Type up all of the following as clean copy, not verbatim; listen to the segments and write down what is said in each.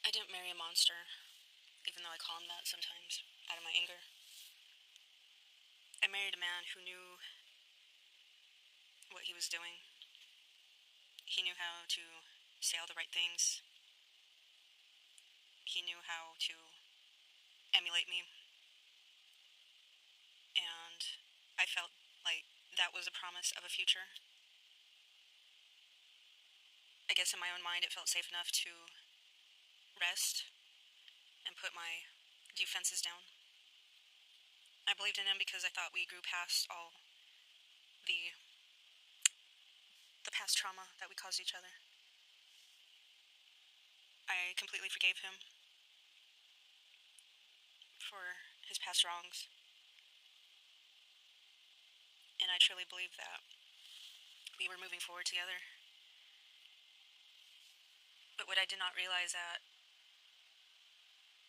I didn't marry a monster, even though I call him that sometimes, out of my anger. I married a man who knew what he was doing. He knew how to say all the right things. He knew how to emulate me. And I felt like that was a promise of a future. I guess in my own mind it felt safe enough to rest and put my defenses down. I believed in him because I thought we grew past all the past trauma that we caused each other. I completely forgave him for his past wrongs. And I truly believe that we were moving forward together. But what I did not realize that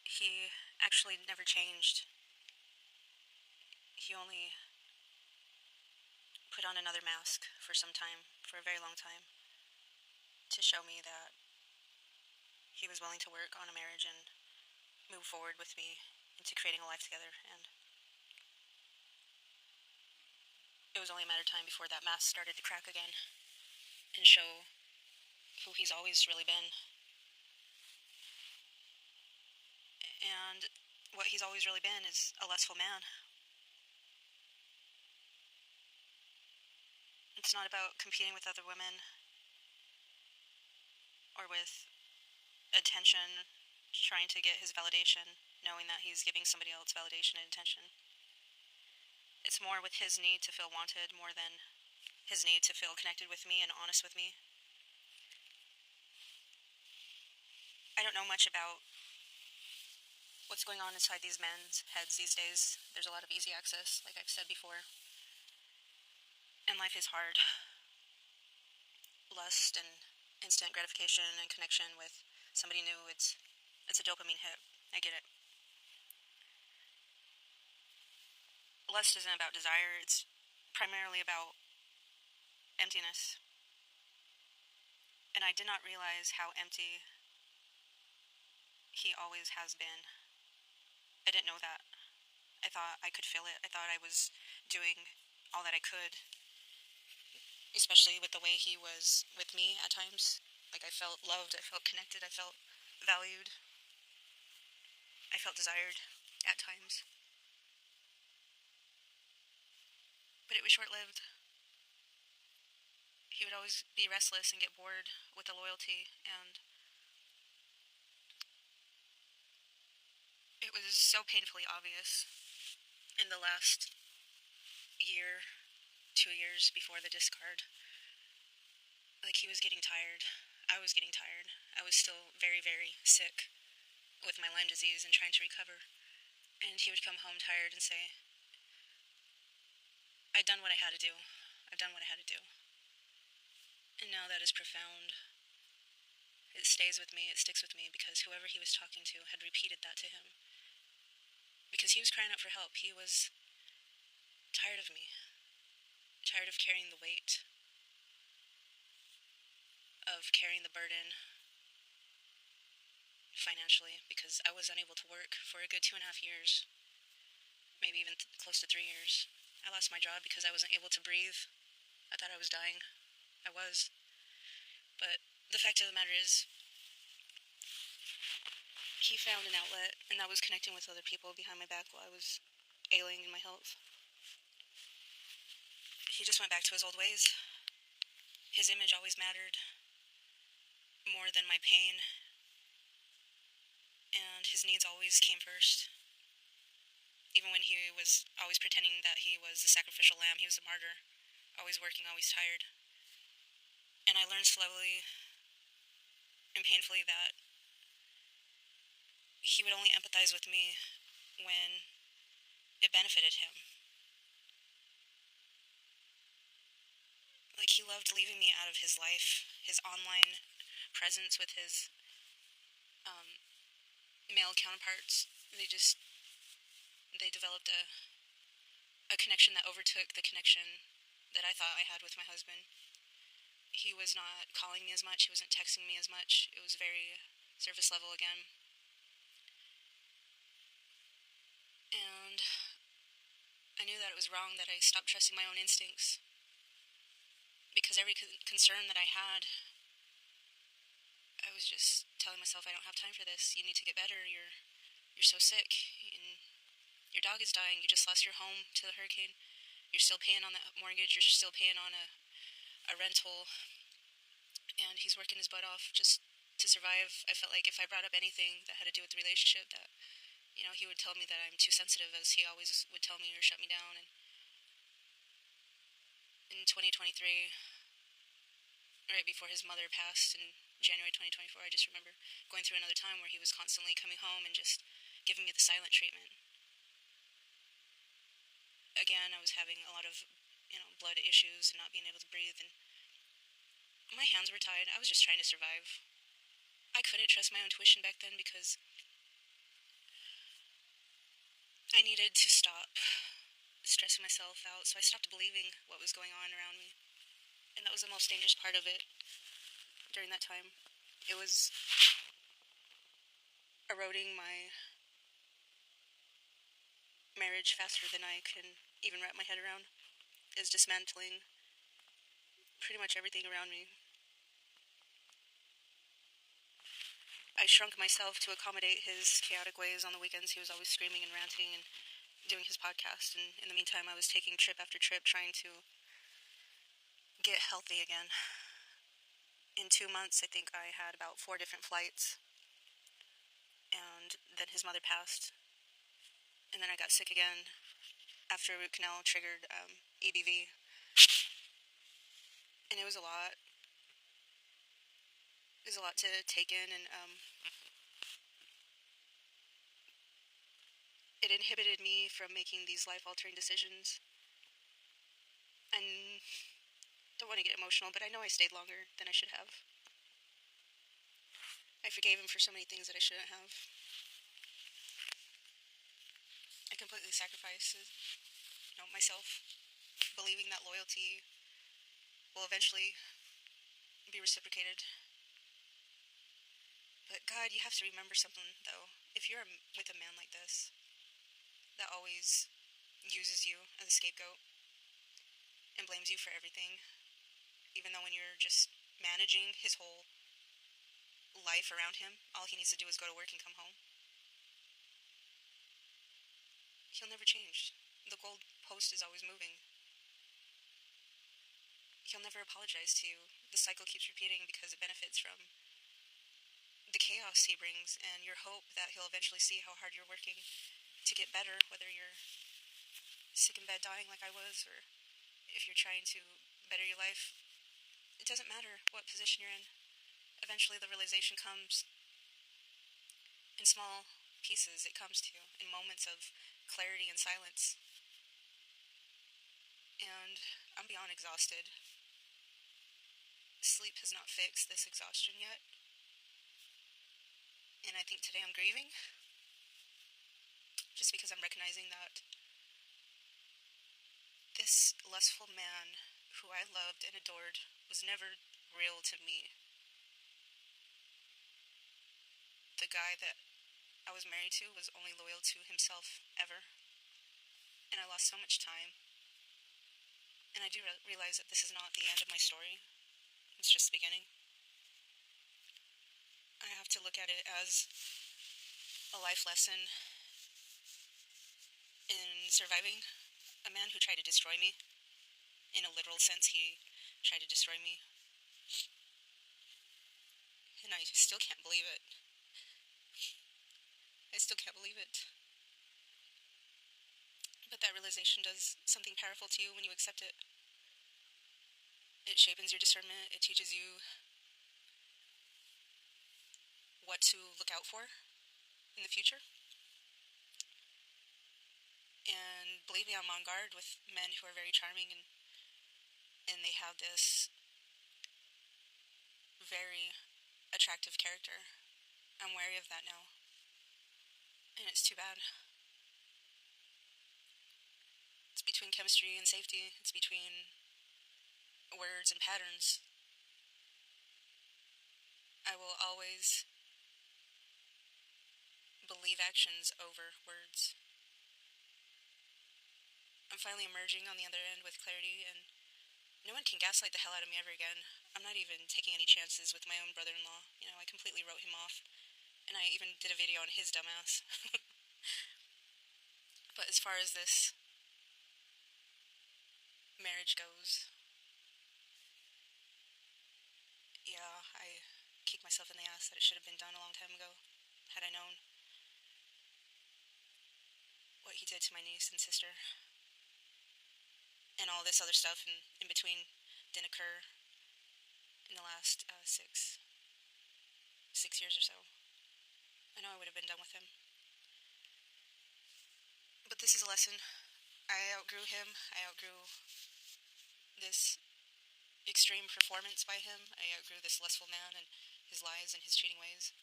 he actually never changed. He only put on another mask for some time, for a very long time, to show me that he was willing to work on a marriage and move forward with me into creating a life together. And it was only a matter of time before that mask started to crack again and show who he's always really been. And what he's always really been is a lustful man. It's not about competing with other women or with attention, trying to get his validation, knowing that he's giving somebody else validation and attention. It's more with his need to feel wanted more than his need to feel connected with me and honest with me. I don't know much about what's going on inside these men's heads these days. There's a lot of easy access, like I've said before. And life is hard. Lust and instant gratification and connection with somebody new, it's a dopamine hit. I get it. Lust isn't about desire, it's primarily about emptiness. And I did not realize how empty he always has been. I didn't know that. I thought I could feel it. I thought I was doing all that I could, especially with the way he was with me at times. Like, I felt loved, I felt connected, I felt valued, I felt desired at times. But it was short-lived. He would always be restless and get bored with the loyalty, and it was so painfully obvious in the last year, 2 years before the discard. Like, he was getting tired. I was getting tired. I was still very, very sick with my Lyme disease and trying to recover. And he would come home tired and say, I'd done what I had to do. I've done what I had to do. And now that is profound. It stays with me, it sticks with me, because whoever he was talking to had repeated that to him. Because he was crying out for help. He was tired of me. Tired of carrying the weight. Of carrying the burden financially, because I was unable to work for a good 2.5 years. Maybe even close to 3 years. I lost my job because I wasn't able to breathe. I thought I was dying. I was. But the fact of the matter is, he found an outlet, and that was connecting with other people behind my back while I was ailing in my health. He just went back to his old ways. His image always mattered more than my pain, and his needs always came first. Even when he was always pretending that he was the sacrificial lamb, he was a martyr, always working, always tired. And I learned slowly and painfully that he would only empathize with me when it benefited him. Like, he loved leaving me out of his life, his online presence with his male counterparts. They developed a connection that overtook the connection that I thought I had with my husband. He was not calling me as much, he wasn't texting me as much. It was very surface level again. And I knew that it was wrong, that I stopped trusting my own instincts. Because every concern that I had, I was just telling myself, I don't have time for this. You need to get better. You're so sick. And your dog is dying. You just lost your home to the hurricane. You're still paying on that mortgage. You're still paying on a rental. And he's working his butt off just to survive. I felt like if I brought up anything that had to do with the relationship, that, he would tell me that I'm too sensitive, as he always would tell me, or shut me down. And in 2023, right before his mother passed in January 2024, I just remember going through another time where he was constantly coming home and just giving me the silent treatment. Again, I was having a lot of, blood issues and not being able to breathe, and my hands were tied. I was just trying to survive. I couldn't trust my own intuition back then because I needed to stop stressing myself out, so I stopped believing what was going on around me. And that was the most dangerous part of it during that time. It was eroding my marriage faster than I can even wrap my head around. It was dismantling pretty much everything around me. I shrunk myself to accommodate his chaotic ways. On the weekends, he was always screaming and ranting and doing his podcast, and in the meantime, I was taking trip after trip trying to get healthy again. In 2 months, I think I had about 4 different flights, and then his mother passed, and then I got sick again after a root canal triggered EBV, and it was a lot. It was a lot to take in, and it inhibited me from making these life-altering decisions. I don't want to get emotional, but I know I stayed longer than I should have. I forgave him for so many things that I shouldn't have. I completely sacrificed, myself, believing that loyalty will eventually be reciprocated. But God, you have to remember something, though. If you're with a man like this, that always uses you as a scapegoat and blames you for everything, even though when you're just managing his whole life around him, all he needs to do is go to work and come home, he'll never change. The goal post is always moving. He'll never apologize to you. The cycle keeps repeating because it benefits from the chaos he brings, and your hope that he'll eventually see how hard you're working to get better, whether you're sick in bed dying like I was, or if you're trying to better your life. It doesn't matter what position you're in. Eventually the realization comes in small pieces. It comes to you in moments of clarity and silence. And I'm beyond exhausted. Sleep has not fixed this exhaustion yet. And I think today I'm grieving, just because I'm recognizing that this lustful man who I loved and adored was never real to me. The guy that I was married to was only loyal to himself ever. And I lost so much time. And I do realize that this is not the end of my story. It's just the beginning. I have to look at it as a life lesson in surviving a man who tried to destroy me. In a literal sense, he tried to destroy me. And I still can't believe it. I still can't believe it. But that realization does something powerful to you when you accept it. It shapes your discernment. It teaches you what to look out for in the future. And believe me, I'm on guard with men who are very charming and they have this very attractive character. I'm wary of that now. And it's too bad. It's between chemistry and safety. It's between words and patterns. I will always believe actions over words. I'm finally emerging on the other end with clarity, and no one can gaslight the hell out of me ever again. I'm not even taking any chances with my own brother-in-law. I completely wrote him off, and I even did a video on his dumbass. But as far as this marriage goes, yeah, I kicked myself in the ass that it should have been done a long time ago, had I known what he did to my niece and sister. And all this other stuff in between didn't occur in the last 6 years or so. I know I would have been done with him. But this is a lesson. I outgrew him. I outgrew this extreme performance by him. I outgrew this lustful man and his lies and his cheating ways.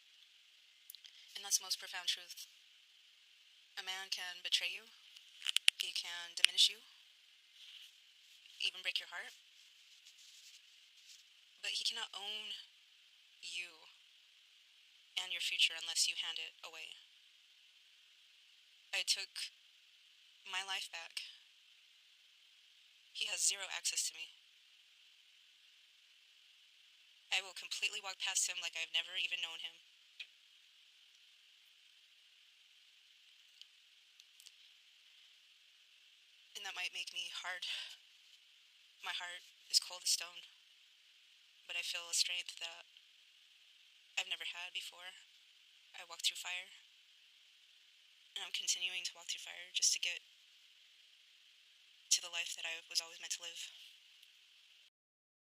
And that's the most profound truth. A man can betray you. He can diminish you. Even break your heart. But he cannot own you and your future unless you hand it away. I took my life back. He has zero access to me. I will completely walk past him like I've never even known him. And that might make me hard. My heart is cold as stone. But I feel a strength that I've never had before. I walked through fire. And I'm continuing to walk through fire just to get to the life that I was always meant to live.